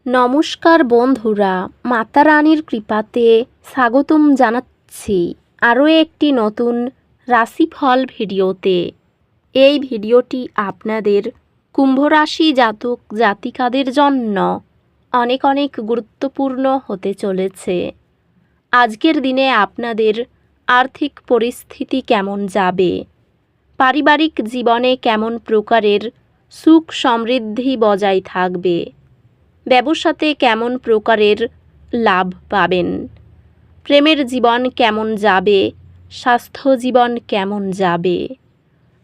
নমস্কার বন্ধুরা, মাতা রানীর কৃপাতে স্বাগতম জানাচ্ছি আরও একটি নতুন রাশিফল ভিডিওতে। এই ভিডিওটি আপনাদের কুম্ভ রাশি জাতক জাতিকাদের জন্য অনেক অনেক গুরুত্বপূর্ণ হতে চলেছে। আজকের দিনে আপনাদের আর্থিক পরিস্থিতি কেমন যাবে, পারিবারিক জীবনে কেমন প্রকারের সুখ সমৃদ্ধি বজায় থাকবে, ব্যবসাতে কেমন প্রকারের লাভ পাবেন, প্রেমের জীবন কেমন যাবে, স্বাস্থ্য জীবন কেমন যাবে,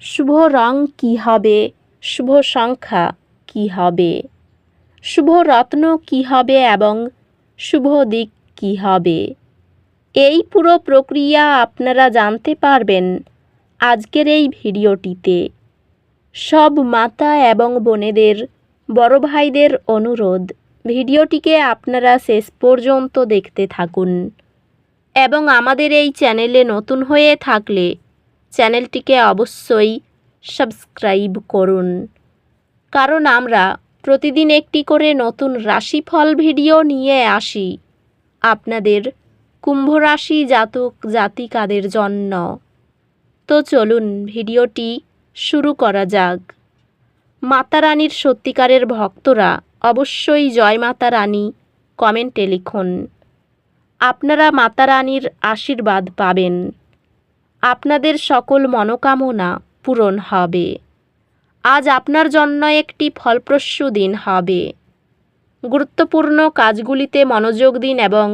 শুভ রং কী হবে, শুভ সংখ্যা কী হবে, শুভ রত্ন কী হবে এবং শুভ দিক কী হবে, এই পুরো প্রক্রিয়া আপনারা জানতে পারবেন আজকের এই ভিডিওটিতে। সব মাতা এবং বোনেদের, বড় ভাইদের অনুরোধ, ভিডিওটিকে আপনারা শেষ পর্যন্ত দেখতে থাকুন এবং আমাদের এই চ্যানেলে নতুন হয়ে থাকলে চ্যানেলটিকে অবশ্যই সাবস্ক্রাইব করুন, কারণ আমরা প্রতিদিন একটি করে নতুন রাশিফল ভিডিও নিয়ে আসি আপনাদের কুম্ভ রাশি জাতক জাতিকাদের জন্য। তো চলুন ভিডিওটি শুরু করা যাক। মাতা রানীর সত্যিকারের ভক্তরা অবশ্যই জয় মাতা রানী কমেন্টে লিখুন। আপনারা মাতা রানীর আশীর্বাদ পাবেন, আপনাদের সকল মনোকামনা পূরণ হবে। আজ আপনার জন্য একটি ফলপ্রসূ দিন হবে। গুরুত্বপূর্ণ কাজগুলিতে মনোযোগ দিন এবং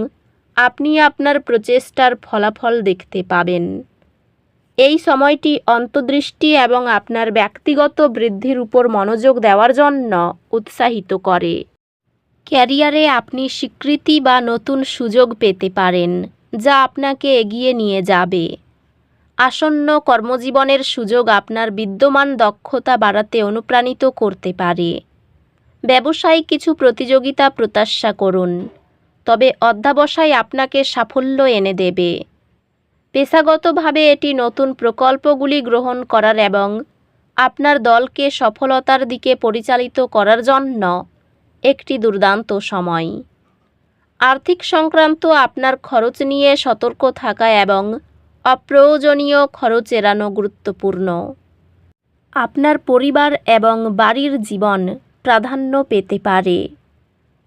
আপনি আপনার প্রচেষ্টার ফলাফল দেখতে পাবেন। এই সময়টি অন্তর্দৃষ্টি এবং আপনার ব্যক্তিগত বৃদ্ধির উপর মনোযোগ দেওয়ার জন্য উৎসাহিত করে। ক্যারিয়ারে আপনি স্বীকৃতি বা নতুন সুযোগ পেতে পারেন, যা আপনাকে এগিয়ে নিয়ে যাবে। আসন্ন কর্মজীবনের সুযোগ আপনার বিদ্যমান দক্ষতা বাড়াতে অনুপ্রাণিত করতে পারে। ব্যবসায় কিছু প্রতিযোগিতা প্রত্যাশা করুন, তবে অধ্যবসায় আপনাকে সাফল্য এনে দেবে। পেশাগতভাবে এটি নতুন প্রকল্পগুলি গ্রহণ করার এবং আপনার দলকে সফলতার দিকে পরিচালিত করার জন্য একটি দুর্দান্ত সময়। আর্থিক সংক্রান্ত আপনার খরচ নিয়ে সতর্ক থাকা এবং অপ্রয়োজনীয় খরচ এড়ানো গুরুত্বপূর্ণ। আপনার পরিবার এবং বাড়ির জীবন প্রাধান্য পেতে পারে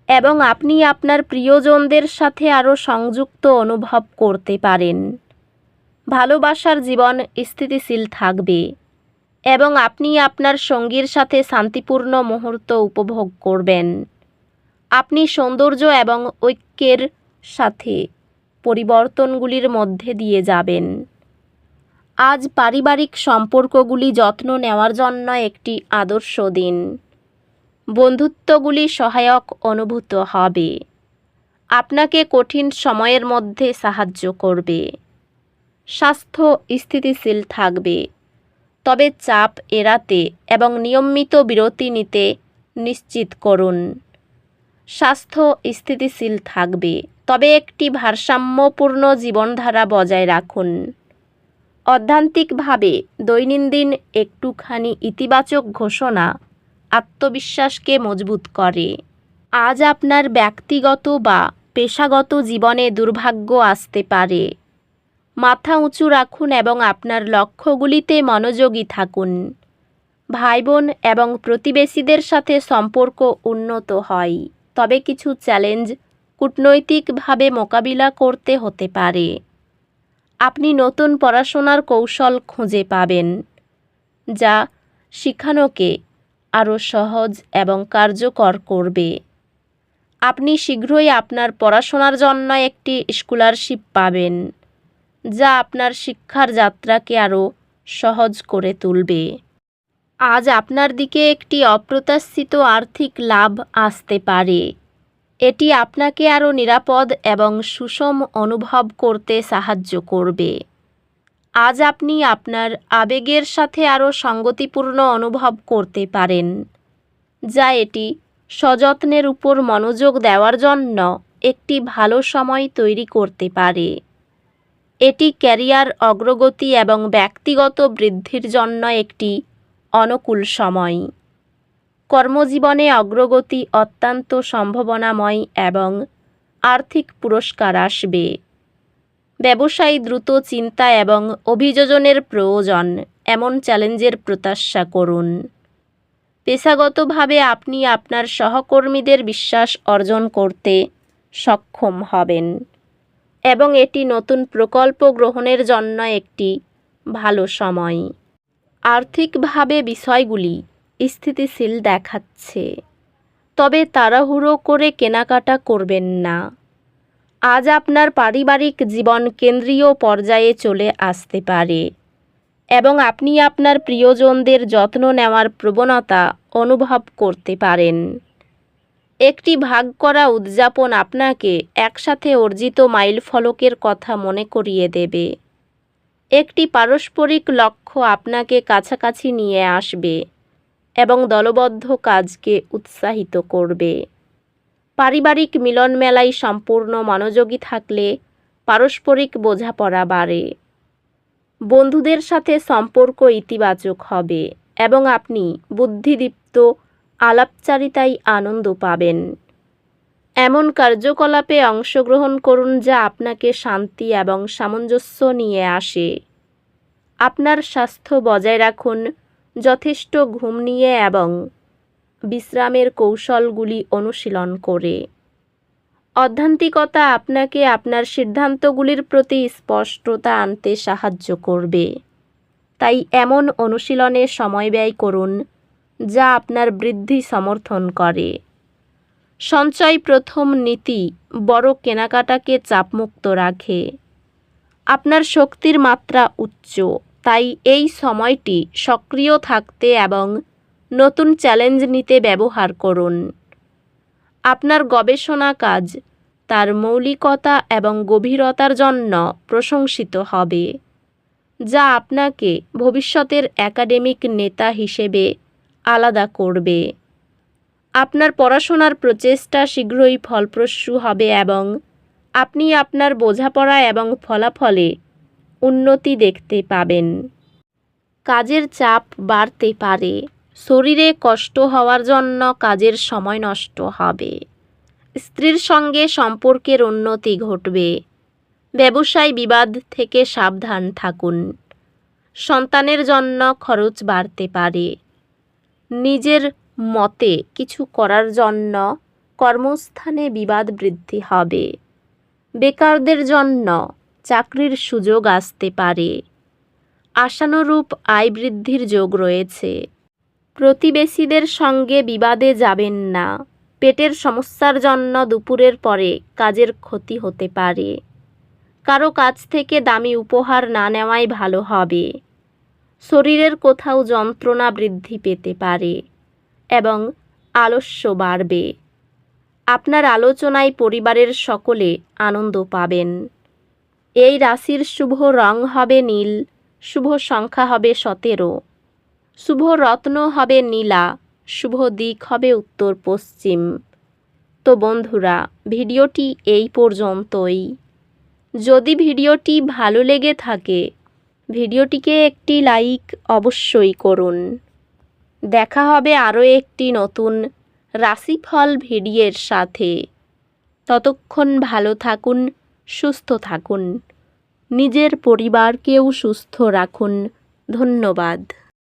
এবং আপনি আপনার প্রিয়জনদের সাথে আরও সংযুক্ত অনুভব করতে পারেন। ভালোবাসার জীবন স্থিতিশীল থাকবে এবং আপনি আপনার সঙ্গীর সাথে শান্তিপূর্ণ মুহূর্ত উপভোগ করবেন। আপনি সৌন্দর্য এবং ঐক্যের সাথে পরিবর্তনগুলির মধ্যে দিয়ে যাবেন। আজ পারিবারিক সম্পর্কগুলি যত্ন নেওয়ার জন্য একটি আদর্শ দিন। বন্ধুত্বগুলি সহায়ক অনুভূত হবে, আপনাকে কঠিন সময়ের মধ্যে সাহায্য করবে। স্বাস্থ্য স্থিতিশীল থাকবে, তবে চাপ এড়াতে এবং নিয়মিত বিরতি নিতে নিশ্চিত করুন। স্বাস্থ্য স্থিতিশীল থাকবে, তবে একটি ভারসাম্যপূর্ণ জীবনধারা বজায় রাখুন। অধ্যাত্মিকভাবে দৈনন্দিন একটুখানি ইতিবাচক ঘোষণা আত্মবিশ্বাসকে মজবুত করে। আজ আপনার ব্যক্তিগত বা পেশাগত জীবনে দুর্ভাগ্য আসতে পারে। মাথা উঁচু রাখুন এবং আপনার লক্ষ্যগুলিতে মনোযোগী থাকুন। ভাই বোন এবং প্রতিবেশীদের সাথে সম্পর্ক উন্নত হয়, তবে কিছু চ্যালেঞ্জ কূটনৈতিকভাবে মোকাবিলা করতে হতে পারে। আপনি নতুন পড়াশোনার কৌশল খুঁজে পাবেন, যা শেখানোকে আরও সহজ এবং কার্যকর করবে। আপনি শীঘ্রই আপনার পড়াশোনার জন্য একটি স্কলারশিপ পাবেন, যা আপনার শিক্ষার যাত্রাকে আরও সহজ করে তুলবে। আজ আপনার দিকে একটি অপ্রত্যাশিত আর্থিক লাভ আসতে পারে। এটি আপনাকে আরও নিরাপদ এবং সুষম অনুভব করতে সাহায্য করবে। আজ আপনি আপনার আবেগের সাথে আরও সঙ্গতিপূর্ণ অনুভব করতে পারেন, যা এটি সযত্নের উপর মনোযোগ দেওয়ার জন্য একটি ভালো সময় তৈরি করতে পারে। এটি ক্যারিয়ার অগ্রগতি এবং ব্যক্তিগত বৃদ্ধির জন্য একটি অনুকূল সময়। কর্মজীবনে অগ্রগতি অত্যন্ত সম্ভাবনাময় এবং আর্থিক পুরস্কার আসবে। ব্যবসায়ী দ্রুত চিন্তা এবং অভিযোজনের প্রয়োজন এমন চ্যালেঞ্জের প্রত্যাশা করুন। পেশাগতভাবে আপনি আপনার সহকর্মীদের বিশ্বাস অর্জন করতে সক্ষম হবেন এবং এটি নতুন প্রকল্প গ্রহণের জন্য একটি ভালো সময়। আর্থিকভাবে বিষয়গুলি স্থিতিশীল দেখাচ্ছে, তবে তাড়াহুড়ো করে কেনাকাটা করবেন না। আজ আপনার পারিবারিক জীবন কেন্দ্রীয় পর্যায়ে চলে আসতে পারে এবং আপনি আপনার প্রিয়জনদের যত্ন নেওয়ার প্রবণতা অনুভব করতে পারেন। একটি ভাগ করা উদযাপন আপনাকে একসাথে অর্জিত মাইলফলকের কথা মনে করিয়ে দেবে। একটি পারস্পরিক লক্ষ্য আপনাকে কাছাকাছি নিয়ে আসবে এবং দলবদ্ধ কাজকে উৎসাহিত করবে। পারিবারিক মিলন মেলায় সম্পূর্ণ মনোযোগী থাকলে পারস্পরিক বোঝাপড়া বাড়ে। বন্ধুদের সাথে সম্পর্ক ইতিবাচক হবে এবং আপনি বুদ্ধিদীপ্ত আলাপচারিতায় আনন্দ পাবেন। এমন কার্যকলাপে অংশগ্রহণ করুন যা আপনাকে শান্তি এবং সামঞ্জস্য নিয়ে আসে। আপনার স্বাস্থ্য বজায় রাখুন, যথেষ্ট ঘুম নিয়ে এবং বিশ্রামের কৌশলগুলি অনুশীলন করে। অধ্যাত্মিকতা আপনাকে আপনার সিদ্ধান্তগুলির প্রতি স্পষ্টতা আনতে সাহায্য করবে, তাই এমন অনুশীলনে সময় ব্যয় করুন যা আপনার বৃদ্ধি সমর্থন করে। সঞ্চয় প্রথম নীতি বড় কেনাকাটাকে চাপমুক্ত রাখে। আপনার শক্তির মাত্রা উচ্চ, তাই এই সময়টি সক্রিয় থাকতে এবং নতুন চ্যালেঞ্জ নিতে ব্যবহার করুন। আপনার গবেষণা কাজ তার মৌলিকতা এবং গভীরতার জন্য প্রশংসিত হবে, যা আপনাকে ভবিষ্যতের একাডেমিক নেতা হিসেবে আলাদা করবে। আপনার পড়াশোনার প্রচেষ্টা শীঘ্রই ফলপ্রসূ হবে এবং আপনি আপনার বোঝাপড়া এবং ফলাফলে উন্নতি দেখতে পাবেন। কাজের চাপ বাড়তে পারে। শরীরে কষ্ট হওয়ার জন্য কাজের সময় নষ্ট হবে। স্ত্রীর সঙ্গে সম্পর্কের উন্নতি ঘটবে। ব্যবসায় বিবাদ থেকে সাবধান থাকুন। সন্তানের জন্য খরচ বাড়তে পারে। নিজের মতে কিছু করার জন্য কর্মস্থানে বিবাদ বৃদ্ধি হবে। বেকারদের জন্য চাকরির সুযোগ আসতে পারে। আশানুরূপ আয় বৃদ্ধির যোগ রয়েছে। প্রতিবেশীদের সঙ্গে বিবাদে যাবেন না। পেটের সমস্যার জন্য দুপুরের পরে কাজের ক্ষতি হতে পারে। কারো কাছ থেকে দামি উপহার না নেওয়াই ভালো হবে। শরীরের কোথাও যন্ত্রণা বৃদ্ধি পেতে পারে এবং আলস্য বাড়বে। আপনার আলোচনায় পরিবারের সকলে আনন্দ পাবেন। এই রাশির শুভ রং হবে নীল, শুভ সংখ্যা হবে 17, শুভ রত্ন হবে নীলা, শুভ দিক হবে উত্তর পশ্চিম। তো বন্ধুরা, ভিডিওটি এই পর্যন্তই। যদি ভিডিওটি ভালো লেগে থাকে ভিডিওটিকে একটি লাইক অবশ্যই করুন। দেখা হবে আরও একটি নতুন রাশিফল ভিডিওর সাথে। ততক্ষণ ভালো থাকুন, সুস্থ থাকুন, নিজের পরিবারকেও সুস্থ রাখুন। ধন্যবাদ।